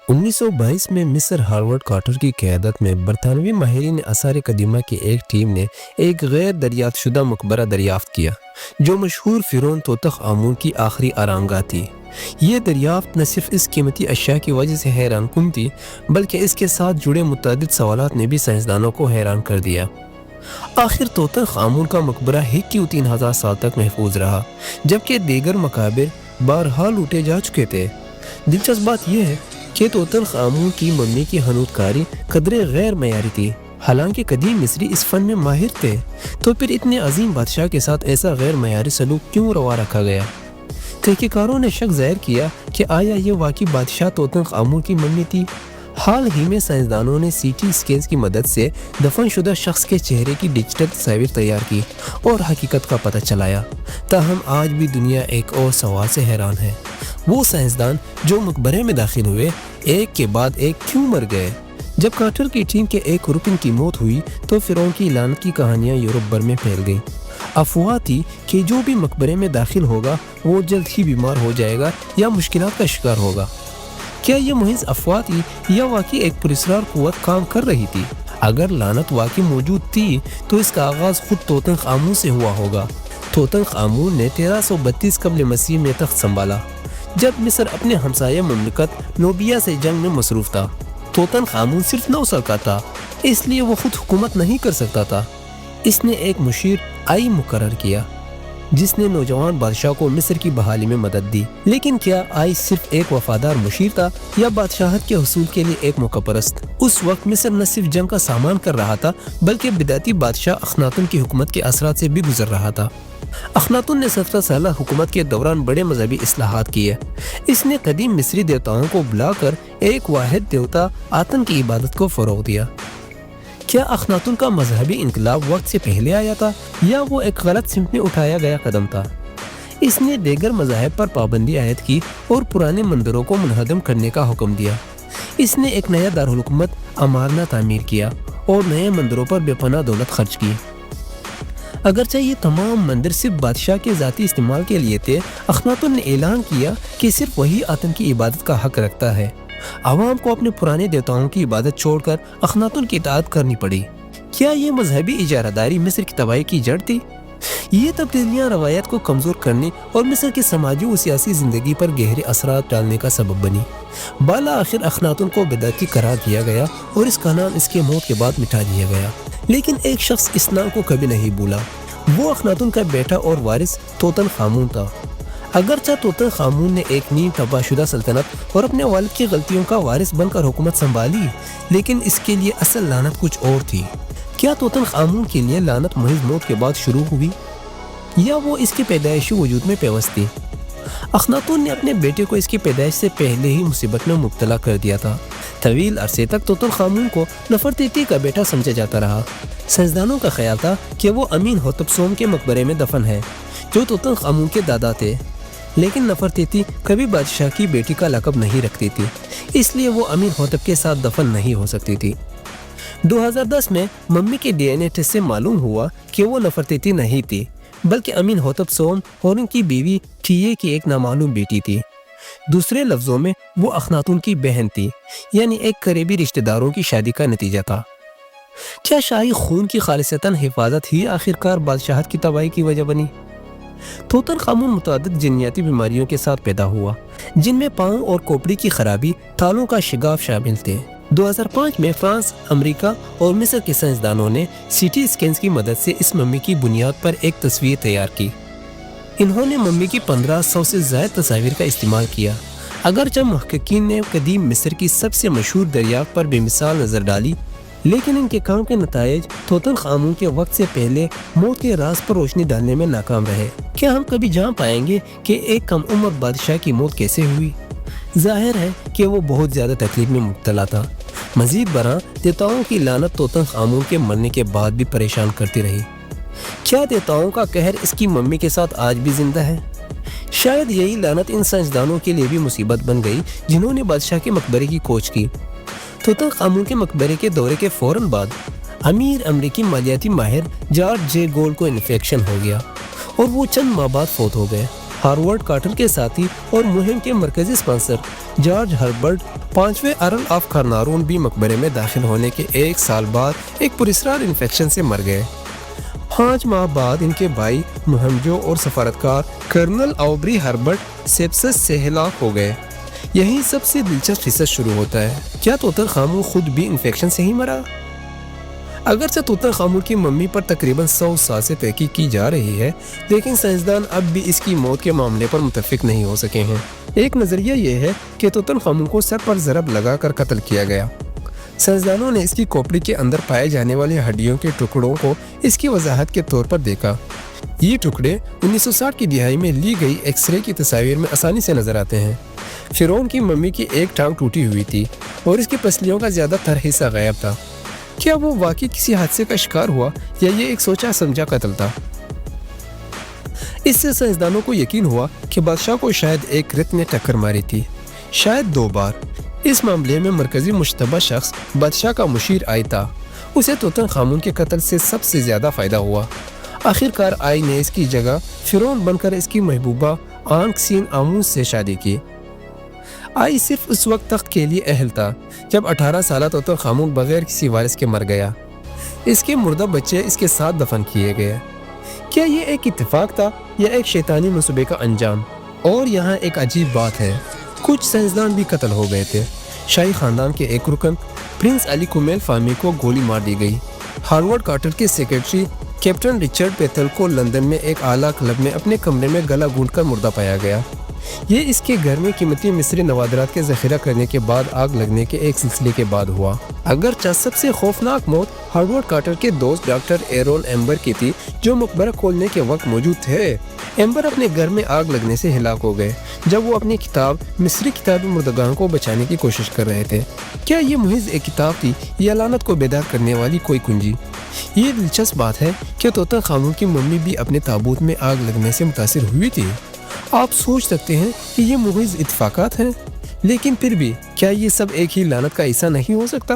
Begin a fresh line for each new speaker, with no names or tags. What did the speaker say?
1922 میں مصر Howard Carter کی قیادت میں برطانوی ماہرین آثار قدیمہ کی ایک ٹیم نے ایک غیر دریافت شدہ مقبرہ دریافت کیا جو مشہور فرعون توتخ آمون کی آخری آرامگاہ تھی۔ یہ دریافت نہ صرف اس قیمتی اشیاء کی وجہ سے حیران کن تھی بلکہ اس کے ساتھ جڑے متعدد سوالات نے بھی سائنسدانوں کو حیران کر دیا۔ آخر توتخ آمون کا مقبرہ ہی کیوں 3000 سال تک محفوظ رہا جبکہ دیگر مقابر بارہا لوٹے جا چکے تھے؟ دلچسپ بات یہ ہے کہ توتخ آمون کی ممی کی حنوط کاری قدرے غیر معیاری تھی، حالانکہ قدیم مصری اس فن میں ماہر تھے۔ تو پھر اتنے عظیم بادشاہ کے ساتھ ایسا غیر معیاری سلوک کیوں روا رکھا گیا؟ تحقیقاتوں نے شک ظاہر کیا کہ آیا یہ واقعی بادشاہ توتخ آمون کی ممی تھی؟ حال ہی میں سائنسدانوں نے سی ٹی اسکینز کی مدد سے دفن شدہ شخص کے چہرے کی ڈیجیٹل تصاویر تیار کی اور حقیقت کا پتہ چلایا۔ تاہم آج بھی دنیا ایک اور سوال سے حیران ہے، وہ سائنسدان جو مقبرے میں داخل ہوئے ایک کے بعد ایک کیوں مر گئے؟ جب کارٹر کی ٹیم کے ایک رکن کی موت ہوئی تو فرعون کی لعنت کی کہانیاں یورپ بھر میں پھیل گئیں۔ افواہ تھی کہ جو بھی مقبرے میں داخل ہوگا وہ جلد ہی بیمار ہو جائے گا یا مشکلات کا شکار ہوگا۔ کیا یہ محض افواہ تھی یا واقعی ایک پراسرار قوت کام کر رہی تھی؟ اگر لعنت واقعی موجود تھی تو اس کا آغاز خود توتخ آمون سے ہوا ہوگا۔ توتخ آمون نے 1332 قبل مسیح میں تخت سنبھالا جب مصر اپنے ہمسایہ مملکت نوبیا سے جنگ میں مصروف تھا۔ توتخ آمون صرف 9 سال کا تھا، اس لیے وہ خود حکومت نہیں کر سکتا تھا۔ اس نے ایک مشیر آئی مقرر کیا جس نے نوجوان بادشاہ کو مصر کی بحالی میں مدد دی۔ لیکن کیا آئی صرف ایک وفادار مشیر تھا یا بادشاہت کے حصول کے لیے ایک موقع پرست؟ اس وقت مصر نہ صرف جنگ کا سامان کر رہا تھا بلکہ بدعتی بادشاہ اخناتون کی حکومت کے اثرات سے بھی گزر رہا تھا۔ اخناتون نے 17 سالہ حکومت کے دوران بڑے مذہبی اصلاحات کیے۔ اس نے قدیم مصری دیوتاؤں کو بلا کر ایک واحد دیوتا آتن کی عبادت کو فروغ دیا۔ کیا اخناتون کا مذہبی انقلاب وقت سے پہلے آیا تھا یا وہ ایک غلط سمت میں اٹھایا گیا قدم تھا؟ اس نے دیگر مذاہب پر پابندی عائد کی اور پرانے مندروں کو منہدم کرنے کا حکم دیا۔ اس نے ایک نیا دارالحکومت امارنا تعمیر کیا اور نئے مندروں پر بے پناہ دولت خرچ کی۔ اگرچہ یہ تمام مندر صرف بادشاہ کے ذاتی استعمال کے لیے تھے، اخناتون نے اعلان کیا کہ صرف وہی آتن کی عبادت کا حق رکھتا ہے۔ عوام کو اپنے پرانے دیوتاؤں کی عبادت چھوڑ کر اخناتون کی اطاعت کرنی پڑی۔ کیا یہ مذہبی اجارہ داری مصر کی تباہی کی جڑ تھی؟ یہ تبدیلیاں روایت کو کمزور کرنے اور مصر کی سماجی و سیاسی زندگی پر گہرے اثرات ڈالنے کا سبب بنی۔ بالآخر اخناتون کو بدعتی قرار دیا گیا اور اس کا نام اس کے موت کے بعد مٹا دیا گیا۔ لیکن ایک شخص اس نام کو کبھی نہیں بھولا، وہ اخناتون کا بیٹا اور وارث توتخ آمون تھا۔ اگرچہ توتخ آمون نے ایک نیم تباہ شدہ سلطنت اور اپنے والد کی غلطیوں کا وارث بن کر حکومت سنبھالی، لیکن اس کے لیے اصل لعنت کچھ اور تھی۔ کیا توتخ آمون کے لیے لعنت محض موت کے بعد شروع ہوئی یا وہ اس کے پیدائشی وجود میں پیوست تھی؟ اخناتون نے اپنے بیٹے کو اس کی پیدائش سے پہلے ہی مصیبت میں مبتلا کر دیا تھا۔ طویل عرصے تک توتخ آمون کو نفرتیتی کا بیٹا سمجھا جاتا رہا۔ سائنسدانوں کا خیال تھا کہ وہ امین ہوتب سوم کے مقبرے میں دفن ہے جو توتخ آمون کے دادا تھے، لیکن نفرتیتی کبھی بادشاہ کی بیٹی کا لقب نہیں رکھتی تھی، اس لیے وہ امین ہوتب کے ساتھ دفن نہیں ہو سکتی تھی۔ 2010 میں ممی کے ڈی این اے ٹیسٹ سے معلوم ہوا کہ وہ نفرتیتی نہیں تھی بلکہ امین ہوتب سوم اور ان کی بیوی ٹھیے کی ایک نامعلوم بیٹی تھی۔ دوسرے لفظوں میں وہ اخناتون کی بہن تھی، یعنی ایک قریبی رشتہ داروں کی شادی کا نتیجہ تھا۔ کیا شاہی خون کی خالصتاً حفاظت ہی آخرکار بادشاہت کی تباہی کی وجہ بنی؟ توتخ آمون متعدد جنیاتی بیماریوں کے ساتھ پیدا ہوا جن میں پاؤں اور کھوپڑی کی خرابی، تالوں کا شگاف شامل تھے۔ 2005 میں فرانس، امریکہ اور مصر کے سائنسدانوں نے سی ٹی اسکینز کی مدد سے اس ممی کی بنیاد پر ایک تصویر تیار کی۔ انہوں نے ممی کی 1500 سے زائد تصاویر کا استعمال کیا۔ اگرچہ محققین نے قدیم مصر کی سب سے مشہور دریافت پر بے مثال نظر ڈالی، لیکن ان کے کام کے نتائج توتخ آمون کے وقت سے پہلے موت کے راز پر روشنی ڈالنے میں ناکام رہے۔ کیا ہم کبھی جان پائیں گے کہ ایک کم عمر بادشاہ کی موت کیسے ہوئی؟ ظاہر ہے کہ وہ بہت زیادہ تکلیف میں مبتلا تھا۔ مزید برآں دیوتاؤں کی لعنت توتخ آمون کے مرنے کے بعد بھی پریشان کرتی رہی۔ کیا دیوتاؤں کا قہر اس کی ممی کے ساتھ آج بھی زندہ ہے؟ شاید یہی لعنت ان سائنسدانوں کے لیے بھی مصیبت بن گئی جنہوں نے بادشاہ کے مقبرے کی کھوج کی۔ توتخ آمون کے مقبرے کے دورے کے فوراً بعد امیر امریکی مالیاتی ماہر جارج جے گولڈ کو انفیکشن ہو گیا اور وہ چند ماہ بعد فوت ہو گئے۔ ہاورڈ کارٹر کے ساتھی اور مہم کے مرکزی اسپانسر جارج ہربرٹ 5ویں ارل آف کارنارون بھی مقبرے میں داخل ہونے کے 1 سال بعد ایک پراسرار انفیکشن سے مر گئے۔ 5 ماہ بعد ان کے بھائی مہمجو اور سفارتکار کرنل آوبری ہربرٹ سیپسس سے ہلاک ہو گئے۔ یہیں سب سے دلچسپ حصہ شروع ہوتا ہے۔ کیا توتن خامون خود بھی انفیکشن سے ہی مرا؟ اگرچہ توتن خامون کی ممی پر تقریباً 100 سال سے تحقیق کی جا رہی ہے، لیکن سائنسدان اب بھی اس کی موت کے معاملے پر متفق نہیں ہو سکے ہیں۔ ایک نظریہ یہ ہے کہ توتن خامون کو سر پر ضرب لگا کر قتل کیا گیا۔ سائنسدانوں نے اس کی کھوپڑی کے اندر پائے جانے والی ہڈیوں کے ٹکڑوں کو اس کی وضاحت کے طور پر دیکھا۔ یہ ٹکڑے 1960 کی دہائی میں لی گئی ایکس رے کی تصاویر میں آسانی سے نظر آتے ہیں۔ فرعون کی ممی کی ایک ٹانگ ٹوٹی ہوئی تھی اور اس کی پسلیوں کا زیادہ تر حصہ غائب تھا۔ کیا وہ واقعی کسی حادثے کا شکار ہوا یا یہ ایک سوچا سمجھا قتل تھا؟ اس سے سائنسدانوں کو یقین ہوا کہ بادشاہ کو شاید ایک رت نے ٹکر ماری تھی، شاید 2 بار۔ اس معاملے میں مرکزی مشتبہ شخص بادشاہ کا مشیر آئی تھا۔ اسے توتن خامون کے قتل سے سب سے زیادہ فائدہ ہوا۔ آخرکار آئی نے اس کی جگہ فرعون بن کر اس کی محبوبہ آنک سین آموز سے شادی کی۔ آئی صرف اس وقت تخت کے لیے اہل تھا جب 18 سالہ توتن خامون بغیر کسی وارث کے مر گیا۔ اس کے مردہ بچے اس کے ساتھ دفن کیے گئے۔ کیا یہ ایک اتفاق تھا یا ایک شیطانی منصوبے کا انجام؟ اور یہاں ایک عجیب بات ہے، کچھ سائنسدان بھی قتل ہو گئے تھے۔ شاہی خاندان کے ایک رکن پرنس علی کومیل فامی کو گولی مار دی گئی۔ ہارورڈ کارٹر کے سیکرٹری کیپٹن رچرڈ پیتھل کو لندن میں ایک اعلیٰ کلب میں اپنے کمرے میں گلا گھونٹ کر مردہ پایا گیا۔ یہ اس کے گھر میں قیمتی مصری نوادرات کے ذخیرہ کرنے کے بعد آگ لگنے کے ایک سلسلے کے بعد ہوا۔ اگرچہ سب سے خوفناک موت ہارورڈ کارٹر کے دوست ڈاکٹر ایرون ایمبر کی تھی، جو مقبرہ کھولنے کے وقت موجود تھے۔ ایمبر اپنے گھر میں آگ لگنے سے ہلاک ہو گئے جب وہ اپنی کتاب مصری کتاب مردگان کو بچانے کی کوشش کر رہے تھے۔ کیا یہ محض ایک کتاب تھی یا لعنت کو بیدار کرنے والی کوئی کنجی؟ یہ دلچسپ بات ہے کہ توتن خامون کی ممی بھی اپنے تابوت میں آگ لگنے سے متاثر ہوئی تھی۔ آپ سوچ سکتے ہیں کہ یہ محض اتفاقات ہیں، لیکن پھر بھی کیا یہ سب ایک ہی لعنت کا حصہ نہیں ہو سکتا؟